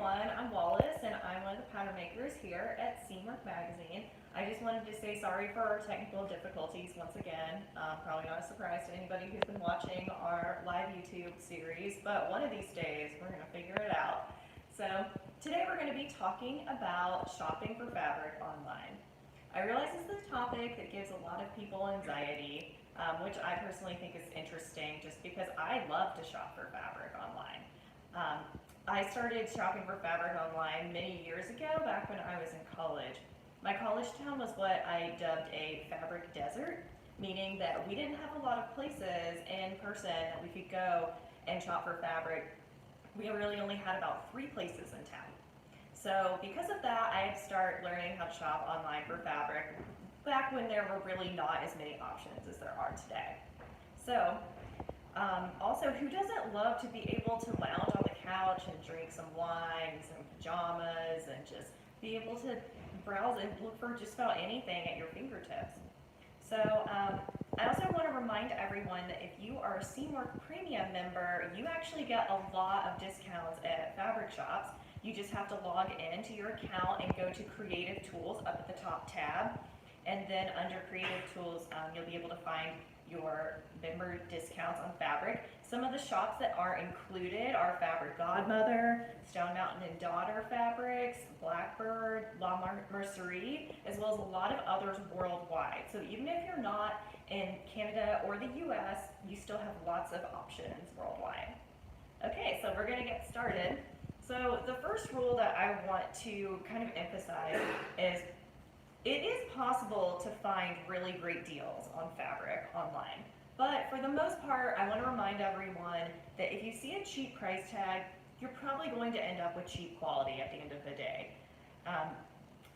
everyone, I'm Wallis and I'm one of the pattern makers here at Seamwork magazine. I just wanted to say sorry for our technical difficulties once again. Probably not a surprise to anybody who's been watching our live YouTube series, but one of these days we're going to figure it out. So today we're going to be talking about shopping for fabric online. I realize this is a topic that gives a lot of people anxiety, which I personally think is interesting just because I love to shop for fabric online. I started shopping for fabric online many years ago, back when I was in college. My college town was what I dubbed a fabric desert, meaning that we didn't have a lot of places in person that we could go and shop for fabric. We really only had about 3 places in town. So because of that, I had to start learning how to shop online for fabric back when there were really not as many options as there are today. So also, who doesn't love to be able to lounge on the couch and drink some wine, some pajamas, and just be able to browse and look for just about anything at your fingertips? So I also want to remind everyone that if you are a Seamwork Premium member, you actually get a lot of discounts at fabric shops. You just have to log into your account and go to Creative Tools up at the top tab. And then under Creative Tools, you'll be able to find your member discounts on fabric. Some of the shops that are included are Fabric Godmother, Stone Mountain and Daughter Fabrics, Blackbird, La Mercerie, as well as a lot of others worldwide. So even if you're not in Canada or the US, you still have lots of options worldwide. Okay, so we're gonna get started. So the first rule that I want to kind of emphasize is it is possible to find really great deals on fabric online, but for the most part, I want to remind everyone that if you see a cheap price tag, you're probably going to end up with cheap quality at the end of the day.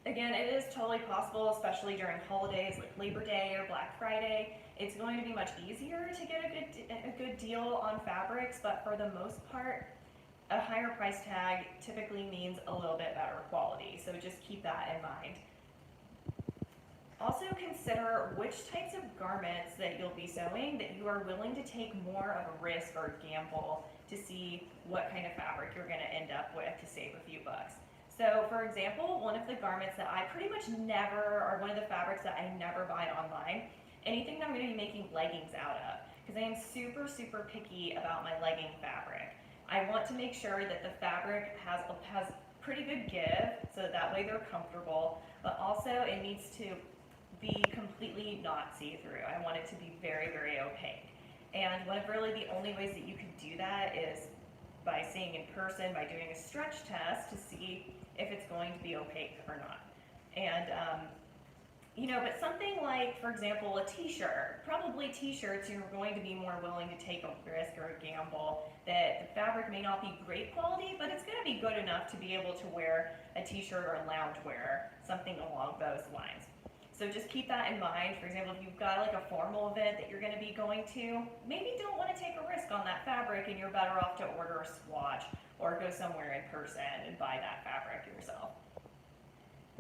Again, it is totally possible, especially during holidays like Labor Day or Black Friday. It's going to be much easier to get a good deal on fabrics, but for the most part, a higher price tag typically means a little bit better quality, so just keep that in mind. Also consider which types of garments that you'll be sewing that you are willing to take more of a risk or gamble to see what kind of fabric you're going to end up with to save a few bucks. So for example, one of the garments that I pretty much never, or one of the fabrics that I never buy online, anything that I'm going to be making leggings out of, because I am super, super picky about my legging fabric. I want to make sure that the fabric has pretty good give, so that way they're comfortable, but also it needs to be completely not see-through. I want it to be very, very opaque. And one of really the only ways that you can do that is by seeing in person, by doing a stretch test to see if it's going to be opaque or not. And but something like, for example, a t-shirt, probably t-shirts you're going to be more willing to take a risk or a gamble that the fabric may not be great quality, but it's going to be good enough to be able to wear a t-shirt or a loungewear, something along those lines. So just keep that in mind. For example, if you've got like a formal event that you're going to be going to, maybe don't want to take a risk on that fabric and you're better off to order a swatch or go somewhere in person and buy that fabric yourself.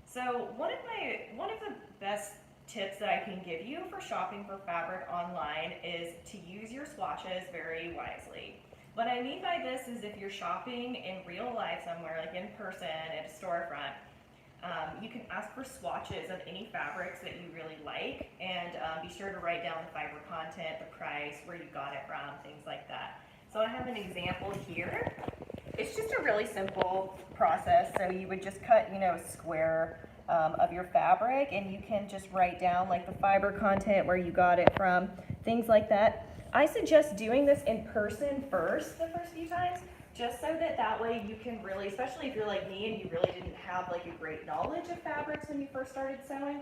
So one of the best tips that I can give you for shopping for fabric online is to use your swatches very wisely. What I mean by this is if you're shopping in real life somewhere, like in person at a storefront, you can ask for swatches of any fabrics that you really like, and be sure to write down the fiber content, the price, where you got it from, things like that. So I have an example here. It's just a really simple process. So you would just cut, a square of your fabric, and you can just write down like the fiber content, where you got it from, things like that. I suggest doing this in person first the first few times, just so that way you can really, especially if you're like me and you really didn't have like a great knowledge of fabrics when you first started sewing,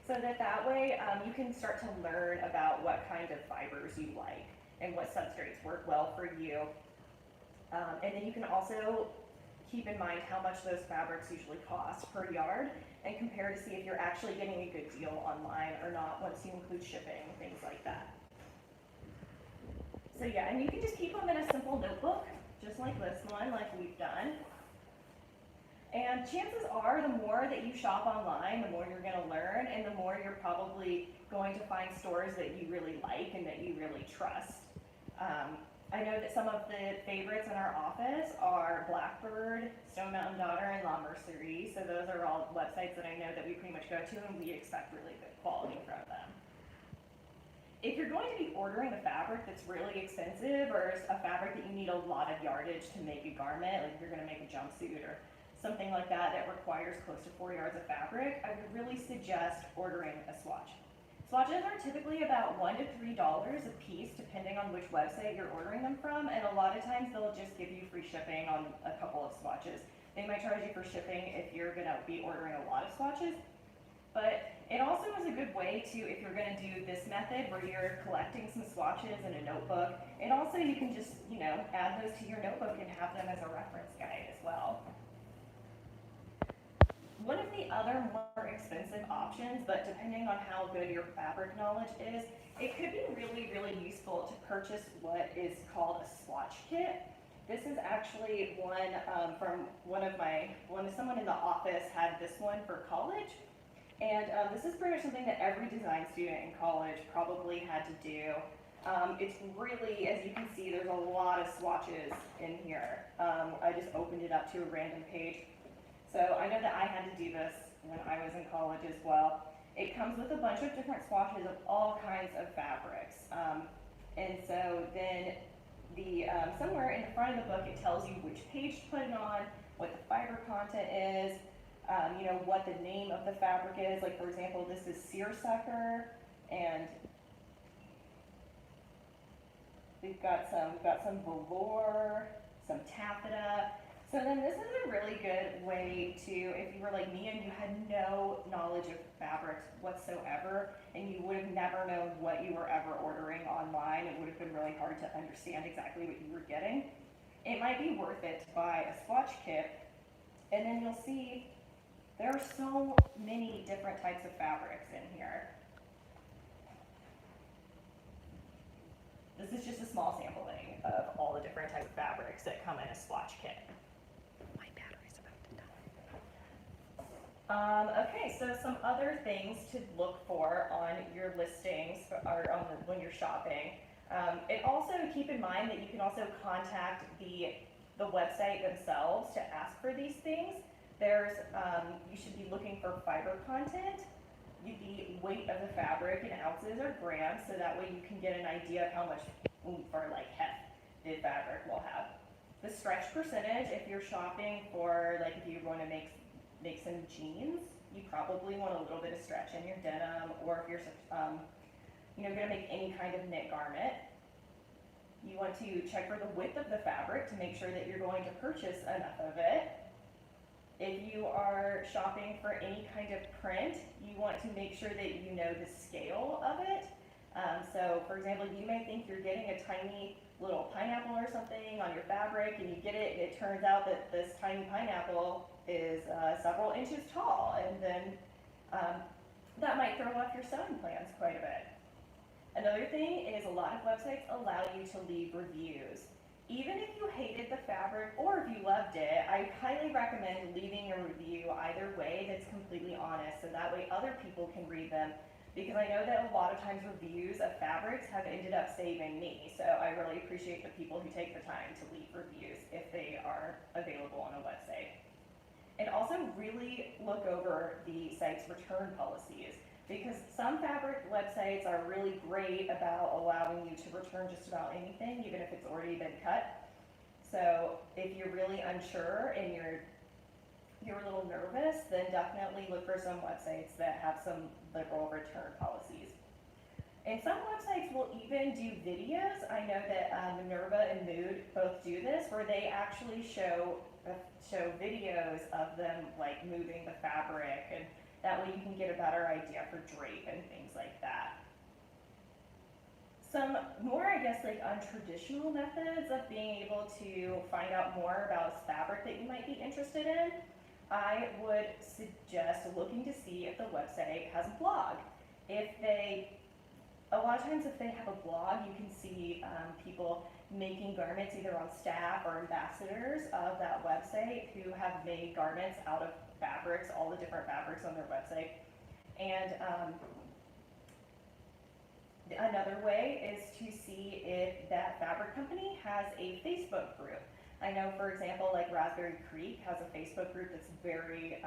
so that way you can start to learn about what kind of fibers you like and what substrates work well for you. And then you can also keep in mind how much those fabrics usually cost per yard and compare to see if you're actually getting a good deal online or not once you include shipping, things like that. So yeah, and you can just keep them in a simple notebook, just like this one, like we've done. And chances are the more that you shop online, the more you're going to learn, and the more you're probably going to find stores that you really like and that you really trust. I I know that some of the favorites in our office are Blackbird, Stone Mountain Daughter, and Law Mercery. So those are all websites that I know that we pretty much go to, and we expect really good quality from them. If you're going to be ordering a fabric that's really expensive, or a fabric that you need a lot of yardage to make a garment, like if you're going to make a jumpsuit or something like that that requires close to 4 yards of fabric, I would really suggest ordering a swatch. Swatches are typically about $1 to $3 a piece, depending on which website you're ordering them from, and a lot of times they'll just give you free shipping on a couple of swatches. They might charge you for shipping if you're going to be ordering a lot of swatches, but it also is a good way to, if you're going to do this method where you're collecting some swatches in a notebook, and also you can just, add those to your notebook and have them as a reference guide as well. One of the other more expensive options, but depending on how good your fabric knowledge is, it could be really, really useful to purchase what is called a swatch kit. This is actually one from someone in the office had this one for college. And this is pretty much something that every design student in college probably had to do. It's really, as you can see, there's a lot of swatches in here. I just opened it up to a random page. So I know that I had to do this when I was in college as well. It comes with a bunch of different swatches of all kinds of fabrics. And so then somewhere in the front of the book, it tells you which page to put it on, what the fiber content is, what the name of the fabric is. Like, for example, this is seersucker, and we've got some velour, some taffeta. So then this is a really good way to, if you were like me and you had no knowledge of fabrics whatsoever, and you would have never known what you were ever ordering online, it would have been really hard to understand exactly what you were getting. It might be worth it to buy a swatch kit, and then you'll see there are so many different types of fabrics in here. This is just a small sampling of all the different types of fabrics that come in a swatch kit. My battery's about to die. Okay, so some other things to look for on your listings or when you're shopping. And also keep in mind that you can also contact the website themselves to ask for these things. You should be looking for fiber content, the weight of the fabric in ounces or grams, so that way you can get an idea of how much oomph or like heft the fabric will have. The stretch percentage, if you're shopping for, like, if you want to make some jeans, you probably want a little bit of stretch in your denim, or if you're going to make any kind of knit garment, you want to check for the width of the fabric to make sure that you're going to purchase enough of it. If you are shopping for any kind of print, you want to make sure that you know the scale of it. So, for example, you may think you're getting a tiny little pineapple or something on your fabric, and you get it, and it turns out that this tiny pineapple is several inches tall, and then that might throw off your sewing plans quite a bit. Another thing is a lot of websites allow you to leave reviews. Even if you hated the fabric or if you loved it, I highly recommend leaving a review either way that's completely honest, so that way other people can read them, because I know that a lot of times reviews of fabrics have ended up saving me, so I really appreciate the people who take the time to leave reviews if they are available on a website. And also really look over the site's return policies, because some fabric websites are really great about allowing you to return just about anything, even if it's already been cut. So if you're really unsure and you're a little nervous, then definitely look for some websites that have some liberal return policies. And some websites will even do videos. I know that Minerva and Mood both do this, where they actually show videos of them like moving the fabric, and that way you can get a better idea for drape and things like that. Some more, I guess, like untraditional methods of being able to find out more about fabric that you might be interested in. I would suggest looking to see if the website has a blog. A lot of times if they have a blog, you can see people making garments either on staff or ambassadors of that website who have made garments out of fabrics, all the different fabrics on their website. And Another way is to see if that fabric company has a Facebook group. I know, for example, like Raspberry Creek has a Facebook group that's very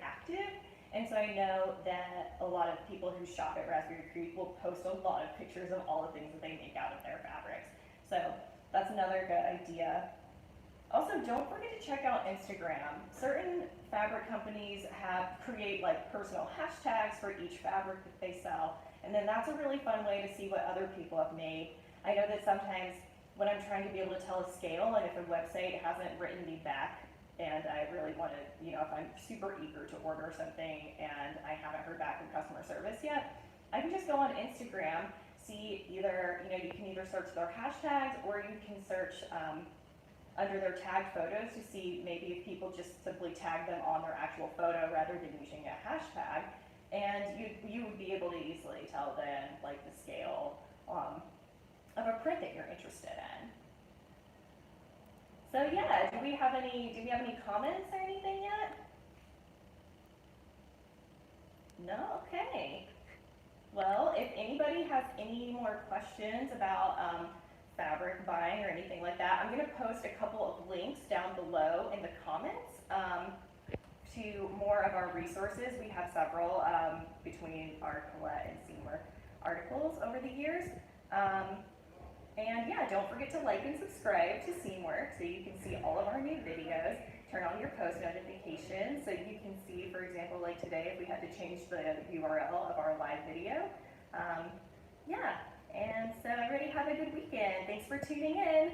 active, and so I know that a lot of people who shop at Raspberry Creek will post a lot of pictures of all the things that they make out of their fabrics. So that's another good idea. Also, don't forget to check out Instagram. Certain fabric companies create like personal hashtags for each fabric that they sell, and then that's a really fun way to see what other people have made. I know that sometimes when I'm trying to be able to tell a scale, and if a website hasn't written me back, and I really want to, if I'm super eager to order something and I haven't heard back from customer service yet, I can just go on Instagram, see either, you can either search their hashtags or you can search under their tagged photos to see maybe if people just simply tag them on their actual photo rather than using a hashtag, and you would be able to easily tell then like the scale of a print that you're interested in. So yeah, do we have any comments or anything yet? No? Okay. Well, if anybody has any more questions about fabric buying or anything like that, I'm going to post a couple of links down below in the comments to more of our resources. We have several between our Colette and Seamwork articles over the years. And yeah, don't forget to like and subscribe to Seamwork so you can see all of our new videos. Turn on your post notifications so you can see, for example, like today, if we had to change the URL of our live video. Yeah, and so everybody have a good weekend. Thanks for tuning in.